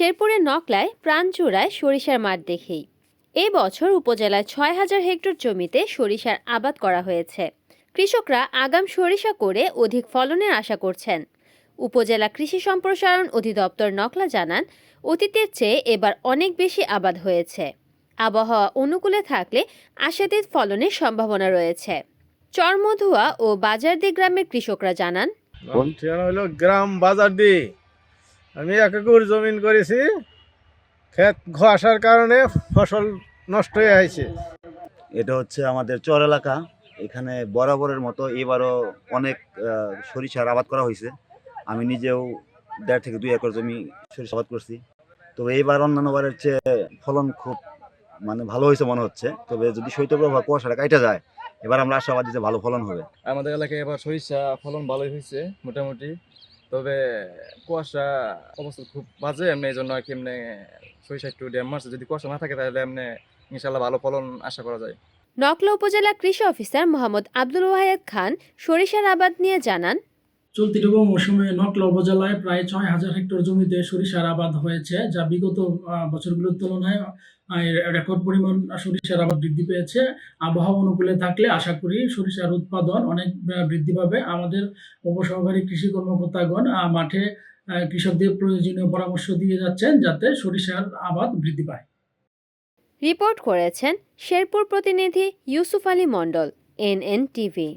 শেরপুরের নকলায় প্রাণ জোড়ায় সরিষার মাঠ দেখেই। এই বছর উপজেলায় ৬,০০০ হেক্টর জমিতে সরিষার আবাদ করা হয়েছে। কৃষকরা আগাম সরিষা করে অধিক ফলনের আশা করছেন। উপজেলা কৃষি সম্প্রসারণ অধিদপ্তর নকলা জানান, অতীতের চেয়ে এবার অনেক বেশি আবাদ হয়েছে। আবহাওয়া অনুকূলে থাকলে আশাতীত ফলনের সম্ভাবনা রয়েছে। চরমধুয়া ও বাজারদি গ্রামের কৃষকরা জানান, হলো গ্রাম বাজারদি। আমি 1 একর জমিন করেছি, ক্ষেত ঘাসার কারণে ফসল নষ্ট হয়ে আছে। এটা হচ্ছে আমাদের চর এলাকা। এখানে বরাবরের মতো এবারও অনেক সরিষার আবাদ করা হয়েছে। আমি নিজেও 1.5 থেকে 2 একর জমি সরিষা আবাদ করছি। তবে এইবার অন্যান্য বারের চেয়ে ফলন খুব ভালো হয়েছে মনে হচ্ছে। তবে যদি শৈত্যপ্রবাহ কুয়াশাটা কাইটা যায়, এবার আমরা আশাবাদী যে ভালো ফলন হবে। আমাদের এলাকায় এবার সরিষা ফলন ভালোই হয়েছে মোটামুটি। তবে কুয়াশা অবস্থা খুব বাজে, এমনি এই জন্য আর কি এমনি সরিষা একটু ড্যাম মারছে। যদি কুয়াশা না থাকে তাহলে এমনি ইনশাল্লাহ ভালো ফলন আশা করা যায়। নকলা উপজেলা কৃষি অফিসার মোহাম্মদ আব্দুল ওয়াহেদ খান সরিষার আবাদ নিয়ে জানান, চলতি মৌসুমে নকলা উপজেলায় প্রায় 6,000 হেক্টর জমিতে সরিষার আবাদ হয়েছে, যা বিগত বছরগুলোর তুলনায় রেকর্ড পরিমাণ সরিষার আবাদ বৃদ্ধি পেয়েছে। আবহাওয়া অনুকূলে থাকলে আশা করি সরিষার উৎপাদন অনেক বৃদ্ধি পাবে। আমাদের উপসহকারী কৃষি কর্মকর্তাগণ মাঠে কৃষকদের প্রয়োজনীয় পরামর্শ দিয়ে যাচ্ছেন যাতে সরিষার আবাদ বৃদ্ধি পায়। রিপোর্ট করেছেন শেরপুর প্রতিনিধি ইউসুফ আলী মণ্ডল, NN টিভি।